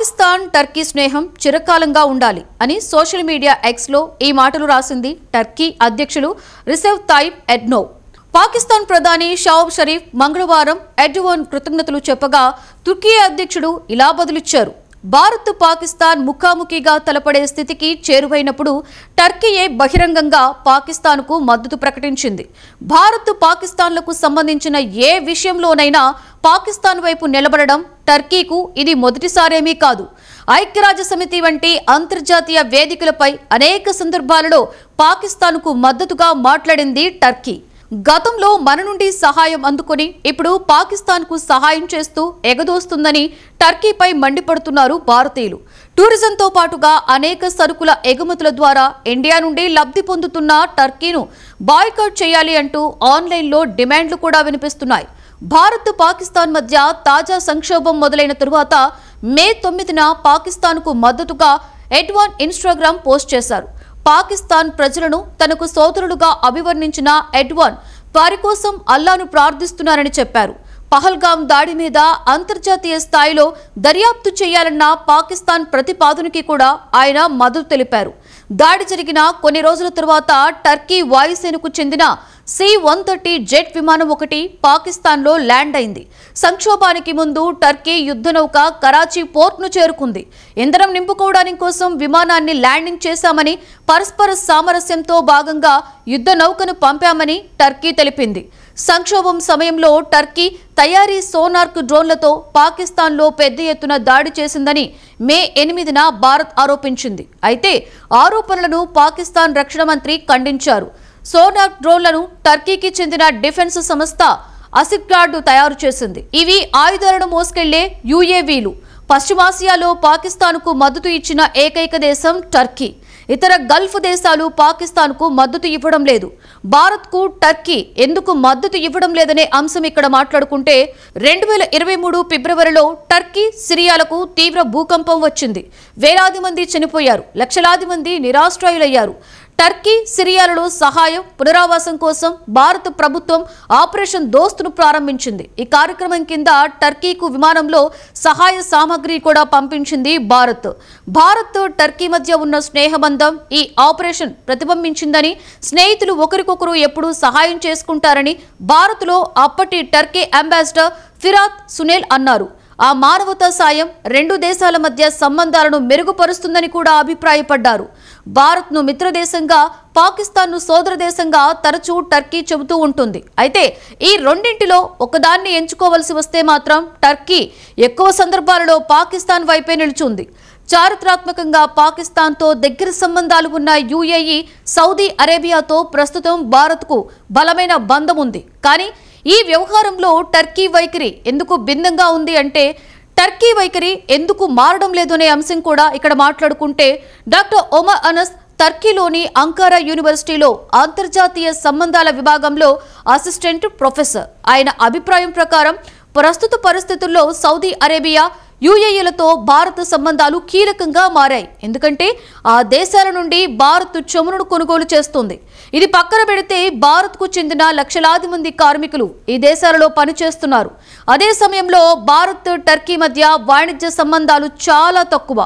Pakistan Turkey స్నేహం చిరకాలంగా ఉండాలి అని సోషల్ మీడియా ఎక్స్ లో ఈ మాటలు రాసింది టర్కీ అధ్యక్షులు రిసెప్ తాయిప్ ఎర్డోగన్. పాకిస్తాన్ ప్రధాని షాబాజ్ షరీఫ్ మంగళవారం ఎర్డోగన్ కృతజ్ఞతలు చెప్పగా తుర్కీ అధ్యక్షుడు ఇలా బదులిచ్చారు. భారత్ పాకిస్తాన్ ముఖాముఖిగా తలపడే స్థితికి చేరువైనప్పుడు టర్కీయే బహిరంగంగా పాకిస్తాన్కు మద్దతు ప్రకటించింది. భారత్ పాకిస్తాన్లకు సంబంధించిన ఏ విషయంలోనైనా పాకిస్తాన్ వైపు నిలబడడం టర్కీకు ఇది మొదటిసారేమీ కాదు. ఐక్యరాజ్యసమితి వంటి అంతర్జాతీయ వేదికలపై అనేక సందర్భాలలో పాకిస్తాన్కు మద్దతుగా మాట్లాడింది టర్కీ. గతంలో మన నుండి సహాయం అందుకొని ఇప్పుడు పాకిస్తాన్కు సహాయం చేస్తూ ఎగదోస్తుందని టర్కీపై మండిపడుతున్నారు భారతీయులు. టూరిజంతో పాటుగా అనేక సరుకుల ఎగుమతుల ద్వారా ఇండియా నుండి లబ్ధి పొందుతున్న టర్కీను బాయ్కాట్ చేయాలి అంటూ ఆన్లైన్లో డిమాండ్లు కూడా వినిపిస్తున్నాయి. భారత్ పాకిస్తాన్ మధ్య తాజా సంక్షోభం మొదలైన తరువాత మే 9న పాకిస్తాన్కు మద్దతుగా ఎర్డోగన్ ఇన్స్టాగ్రామ్ పోస్ట్ చేశారు. పాకిస్తాన్ ప్రజలను తనకు సోదరులుగా అభివర్ణించిన ఎర్డోగన్ వారి కోసం అల్లాను ప్రార్థిస్తున్నారని చెప్పారు. పహల్గాం దాడి మీద అంతర్జాతీయ స్థాయిలో దర్యాప్తు చేయాలన్న పాకిస్తాన్ ప్రతిపాదనకి కూడా ఆయన మద్దతు తెలిపారు. దాడి జరిగిన కొన్ని రోజుల తర్వాత టర్కీ వాయుసేనకు చెందిన C-130 జెట్ విమానం ఒకటి పాకిస్తాన్లో ల్యాండ్ అయింది. సంక్షోభానికి ముందు టర్కీ యుద్ధనౌక కరాచీ పోర్ట్ను చేరుకుంది. ఇంధనం నింపుకోవడానికి కోసం విమానాన్ని ల్యాండింగ్ చేశామని, పరస్పర సామరస్యంతో భాగంగా యుద్ధ నౌకను పంపామని టర్కీ తెలిపింది. సంక్షోభం సమయంలో టర్కీ తయారీ సోనార్క్ డ్రోన్లతో పాకిస్తాన్లో పెద్ద ఎత్తున దాడి చేసిందని మే 8న భారత్ ఆరోపించింది. అయితే ఆరోపణలను పాకిస్తాన్ రక్షణ మంత్రి ఖండించారు. సోనార్క్ డ్రోన్లను టర్కీకి చెందిన డిఫెన్స్ సంస్థ అసిగ్గార్డ్ తయారు చేసింది. ఇవి ఆయుధాలను మోసుకెళ్లే UAVలు. పశ్చిమాసియాలో పాకిస్తాన్కు మద్దతు ఇచ్చిన ఏకైక దేశం టర్కీ. ఇతర గల్ఫ్ దేశాలు పాకిస్తాన్కు మద్దతు ఇవ్వడం లేదు. భారత్కు టర్కీ ఎందుకు మద్దతు ఇవ్వడం లేదనే అంశం ఇక్కడ మాట్లాడుకుంటే 2023 ఫిబ్రవరిలో టర్కీ సిరియాలకు తీవ్ర భూకంపం వచ్చింది. వేలాది మంది చనిపోయారు, లక్షలాది మంది నిరాశ్రయులయ్యారు. టర్కీ సిరియాలలో సహాయం పునరావాసం కోసం భారత ప్రభుత్వం ఆపరేషన్ దోస్తును ప్రారంభించింది. ఈ కార్యక్రమం కింద టర్కీకు విమానంలో సహాయ సామగ్రి కూడా పంపించింది భారత్. భారత్ టర్కీ మధ్య ఉన్న స్నేహబంధం ఈ ఆపరేషన్ ప్రతిబింబించిందని, స్నేహితులు ఒకరికొకరు ఎప్పుడూ సహాయం చేసుకుంటారని భారత్లో అప్పటి టర్కీ అంబాసిడర్ ఫిరాత్ సునేల్ అన్నారు. ఆ మానవతా సాయం రెండు దేశాల మధ్య సంబంధాలను మెరుగుపరుస్తుందని కూడా అభిప్రాయపడ్డారు. భారత్ను మిత్రదేశంగా, పాకిస్తాన్ను సోదర దేశంగా తరచూ టర్కీ చెబుతూ ఉంటుంది. అయితే ఈ రెండింటిలో ఒకదాన్ని ఎంచుకోవలసి వస్తే మాత్రం టర్కీ ఎక్కువ సందర్భాలలో పాకిస్తాన్ వైపే నిలుచుంది. చారిత్రాత్మకంగా పాకిస్తాన్తో దగ్గర సంబంధాలు ఉన్న UAE, సౌదీ అరేబియాతో ప్రస్తుతం భారత్కు బలమైన బంధం ఉంది. కానీ ఈ వ్యవహారంలో టర్కీ వైఖరి ఎందుకు భిన్నంగా ఉంది అంటే, టర్కీ వైఖరి ఎందుకు మారడం లేదనే అంశం కూడా ఇక్కడ మాట్లాడుకుంటే డాక్టర్ ఒమర్ అనస్ టర్కీలోని అంకారా యూనివర్సిటీలో అంతర్జాతీయ సంబంధాల విభాగంలో అసిస్టెంట్ ప్రొఫెసర్. ఆయన అభిప్రాయం ప్రకారం ప్రస్తుత పరిస్థితుల్లో సౌదీ అరేబియా, UAEలతో భారత సంబంధాలు కీలకంగా మారాయి. ఎందుకంటే ఆ దేశాల నుండి భారత్ చమురును కొనుగోలు చేస్తుంది. ఇది పక్కన పెడితే భారత్కు చెందిన లక్షలాది మంది కార్మికులు ఈ దేశాలలో పనిచేస్తున్నారు. అదే సమయంలో భారత్ టర్కీ మధ్య వాణిజ్య సంబంధాలు చాలా తక్కువ,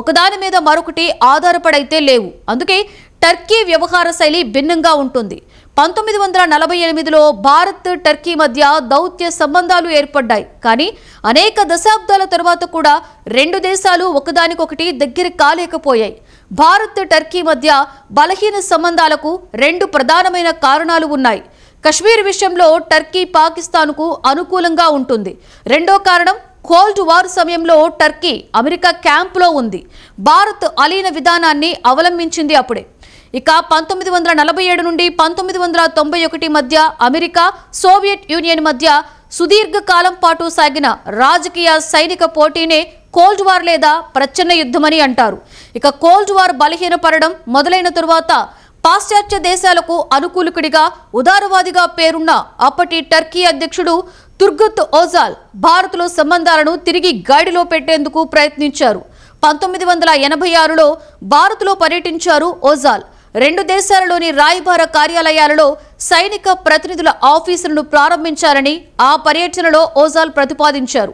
ఒకదాని మీద మరొకటి ఆధారపడైతే లేవు. అందుకే టర్కీ వ్యవహార శైలి భిన్నంగా ఉంటుంది. 1948లో భారత్ టర్కీ మధ్య దౌత్య సంబంధాలు ఏర్పడ్డాయి. కానీ అనేక దశాబ్దాల తర్వాత కూడా రెండు దేశాలు ఒకదానికొకటి దగ్గర కాలేకపోయాయి. భారత్ టర్కీ మధ్య బలహీన సంబంధాలకు రెండు ప్రధానమైన కారణాలు ఉన్నాయి. కశ్మీర్ విషయంలో టర్కీ పాకిస్తాన్కు అనుకూలంగా ఉంటుంది. రెండో కారణం, కోల్డ్ వార్ సమయంలో టర్కీ అమెరికా క్యాంపులో ఉంది. భారత్ అలీన విధానాన్ని అవలంబించింది అప్పుడే. ఇక 1947 నుండి 1991 మధ్య అమెరికా, సోవియట్ యూనియన్ మధ్య సుదీర్ఘ కాలం పాటు సాగిన రాజకీయ సైనిక పోటీనే కోల్డ్ వార్ లేదా ప్రచ్ఛన్న యుద్ధమని అంటారు. ఇక కోల్డ్ వార్ బలహీనపడడం మొదలైన తరువాత పాశ్చాత్య దేశాలకు అనుకూలకుడిగా, ఉదారవాదిగా పేరున్న అప్పటి టర్కీ అధ్యక్షుడు తుర్గుత్ ఓజాల్ భారత్లో సంబంధాలను తిరిగి గాడిలో పెట్టేందుకు ప్రయత్నించారు. 1986లో భారత్లో పర్యటించారు ఓజాల్. రెండు దేశాలలోని రాయబార కార్యాలయాలలో సైనిక ప్రతినిధుల ఆఫీసులను ప్రారంభించారని ఆ పర్యటనలో ఓజాల్ ప్రతిపాదించారు.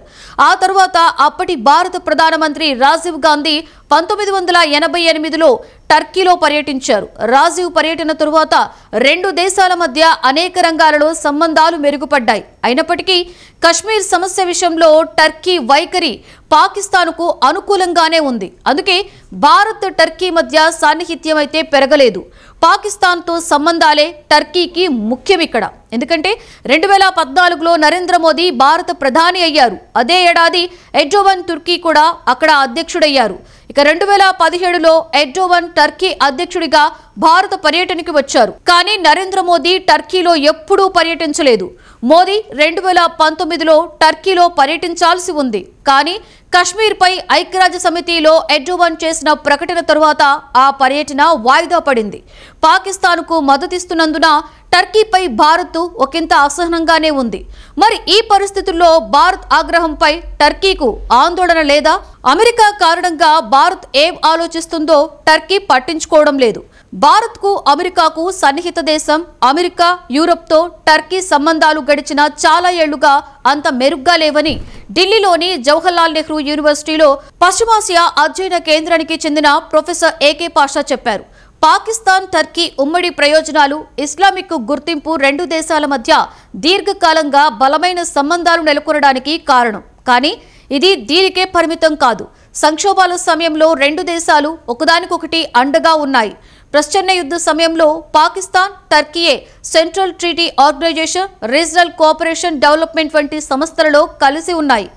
ఆ తర్వాత అప్పటి భారత ప్రధానమంత్రి రాజీవ్ గాంధీ 1988లో టర్కీలో పర్యటించారు. రాజీవ్ పర్యటన తరువాత రెండు దేశాల మధ్య అనేక రంగాలలో సంబంధాలు మెరుగుపడ్డాయి. అయినప్పటికీ కశ్మీర్ సమస్య విషయంలో టర్కీ వైఖరి పాకిస్తాన్కు అనుకూలంగానే ఉంది. అందుకే భారత్ టర్కీ మధ్య సాన్నిహిత్యం అయితే పెరగలేదు. పాకిస్తాన్తో సంబంధాలే టర్కీకి ముఖ్యం ఇక్కడ. ఎందుకంటే 2014లో నరేంద్ర మోదీ భారత ప్రధాని అయ్యారు. అదే ఏడాది ఎర్డోగన్ తుర్కీ కూడా అక్కడ అధ్యక్షుడయ్యారు. ఇక 2017లో ఎర్డోగన్ టర్కీ అధ్యక్షుడిగా భారత పర్యటనకి వచ్చారు. కానీ నరేంద్ర మోదీ టర్కీలో ఎప్పుడూ పర్యటించలేదు. మోదీ 2019లో టర్కీలో పర్యటించాల్సి ఉంది. కానీ కశ్మీర్పై ఐక్యరాజ్య సమితిలో ఎర్డోగన్ చేసిన ప్రకటన తరువాత ఆ పర్యటన వాయిదా పడింది. పాకిస్తాన్కు మద్దతిస్తున్నందున టర్కీపై భారత్ ఒకంత అసహనంగానే ఉంది. మరి ఈ పరిస్థితుల్లో భారత్ ఆగ్రహంపై టర్కీకు ఆందోళన లేదా? అమెరికా కారణంగా భారత్ ఏం ఆలోచిస్తుందో టర్కీ పట్టించుకోవడం లేదు. భారత్కు అమెరికాకు సన్నిహిత దేశం. అమెరికా యూరప్తో టర్కీ సంబంధాలు గడిచిన చాలా ఏళ్లుగా అంత మెరుగ్గా లేవని ఢిల్లీలోని జవహర్లాల్ నెహ్రూ యూనివర్సిటీలో పశ్చిమాసియా అధ్యయన కేంద్రానికి చెందిన ప్రొఫెసర్ ఏకే పాషా చెప్పారు. పాకిస్తాన్ టర్కీ ఉమ్మడి ప్రయోజనాలు, ఇస్లామిక్ గుర్తింపు రెండు దేశాల మధ్య దీర్ఘకాలంగా బలమైన సంబంధాలు నెలకొనడానికి కారణం. కానీ ఇది దీనికే పరిమితం కాదు. సంక్షోభాల సమయంలో రెండు దేశాలు ఒకదానికొకటి అండగా ఉన్నాయి. ప్రచ్ఛన్న యుద్ధ సమయంలో Pakistan, Turkiye central treaty organization, regional cooperation development వంటి సంస్థలలో కలిసి ఉన్నాయి.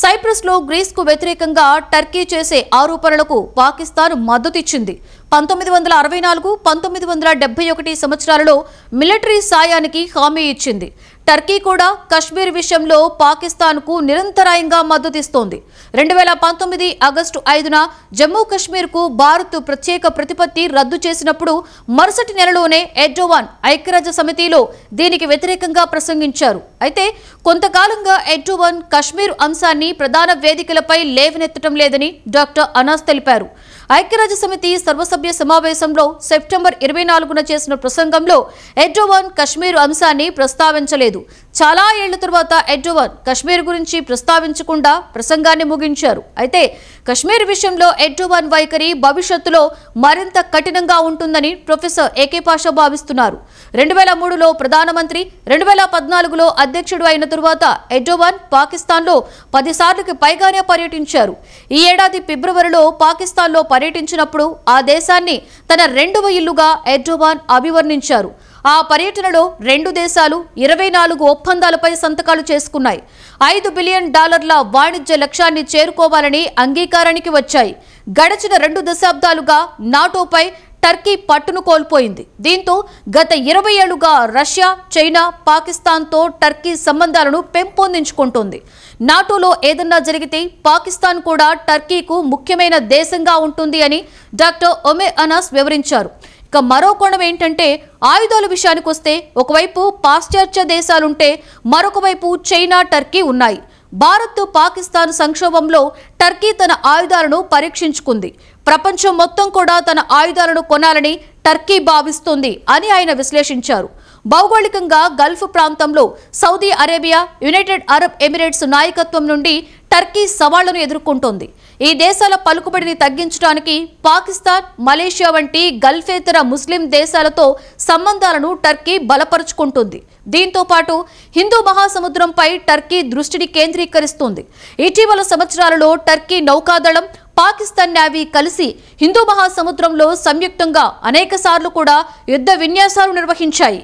సైప్రస్లో గ్రీస్కు వ్యతిరేకంగా టర్కీ చేసే ఆరోపణలకు పాకిస్తాన్ మద్దతిచ్చింది. 1964, 1971 సంవత్సరాలలో మిలిటరీ సాయానికి హామీ ఇచ్చింది. టర్కీ కూడా కశ్మీర్ విషయంలో పాకిస్తాన్కు నిరంతరాయంగా మద్దతిస్తోంది. 2019 ఆగస్టు 5న జమ్మూ కశ్మీర్కు భారత్ ప్రత్యేక ప్రతిపత్తి రద్దు చేసినప్పుడు మరుసటి నెలలోనే ఎర్డోగన్ ఐక్యరాజ్య సమితిలో దీనికి వ్యతిరేకంగా ప్రసంగించారు. అయితే కొంతకాలంగా ఎర్డోగన్ కశ్మీర్ అంశాన్ని ప్రధాన వేదికలపై లేవనెత్తడం లేదని డాక్టర్ అనాస్ తెలిపారు. ఐక్యరాజ్య సమితి సర్వసభ్య సమావేశంలో సెప్టెంబర్ 24న చేసిన ప్రసంగంలో ఎర్డోగన్ కశ్మీర్ అంశాన్ని ప్రస్తావించలేదు. చాలా ఏళ్ల తర్వాత ఎర్డోగన్ కశ్మీర్ గురించి ప్రస్తావించకుండా ప్రసంగాన్ని ముగించారు. అయితే కశ్మీర్ విషయంలో ఎర్డోగన్ వైఖరి భవిష్యత్తులో మరింత కఠినంగా ఉంటుందని ప్రొఫెసర్ ఏకే పాషా భావిస్తున్నారు. 2003లో ప్రధానమంత్రి, 2014లో అధ్యక్షుడు అయిన తరువాత ఎర్డోగన్ పాకిస్తాన్లో 10 సార్లుకి పైగానే పర్యటించారు. ఈ ఏడాది ఫిబ్రవరిలో పాకిస్తాన్లో పర్యటించినప్పుడు ఆ దేశాన్ని తన రెండవ ఇల్లుగా ఎర్డోగన్ అభివర్ణించారు. ఆ పర్యటనలో రెండు దేశాలు 24 ఒప్పందాలపై సంతకాలు చేసుకున్నాయి. $5 బిలియన్ వాణిజ్య లక్ష్యాన్ని చేరుకోవాలని అంగీకారానికి వచ్చాయి. గడిచిన 2 దశాబ్దాలుగా నాటోపై టర్కీ పట్టును కోల్పోయింది. దీంతో గత 20 ఏళ్లుగా రష్యా, చైనా, పాకిస్తాన్తో టర్కీ సంబంధాలను పెంపొందించుకుంటోంది. నాటోలో ఏదన్నా జరిగితే పాకిస్తాన్ కూడా టర్కీకు ముఖ్యమైన దేశంగా ఉంటుంది అని డాక్టర్ ఒమే అనాస్ వివరించారు. ఇక మరో కోణం ఏంటంటే ఆయుధాల విషయానికి వస్తే ఒకవైపు పాశ్చాత్య దేశాలుంటే మరొక వైపు చైనా, టర్కీ ఉన్నాయి. భారత్ పాకిస్తాన్ సంక్షోభంలో టర్కీ తన ఆయుధాలను పరీక్షించుకుంది. ప్రపంచం మొత్తం కూడా తన ఆయుధాలను కొనాలని టర్కీ భావిస్తుంది అని ఆయన విశ్లేషించారు. భౌగోళికంగా గల్ఫ్ ప్రాంతంలో Saudi Arabia, United Arab Emirates నాయకత్వం నుండి టర్కీ సవాళ్లను ఎదుర్కొంటోంది. ఈ దేశాల పలుకుబడిని తగ్గించడానికి పాకిస్తాన్, మలేషియా వంటి గల్ఫేతర ముస్లిం దేశాలతో సంబంధాలను టర్కీ బలపరుచుకుంటుంది. దీంతో పాటు హిందూ మహాసముద్రంపై టర్కీ దృష్టిని కేంద్రీకరిస్తుంది. ఇటీవల సంవత్సరాలలో టర్కీ నౌకాదళం, పాకిస్తాన్ నేవీ కలిసి హిందూ మహాసముద్రంలో సంయుక్తంగా అనేక సార్లు కూడా యుద్ధ విన్యాసాలు నిర్వహించాయి.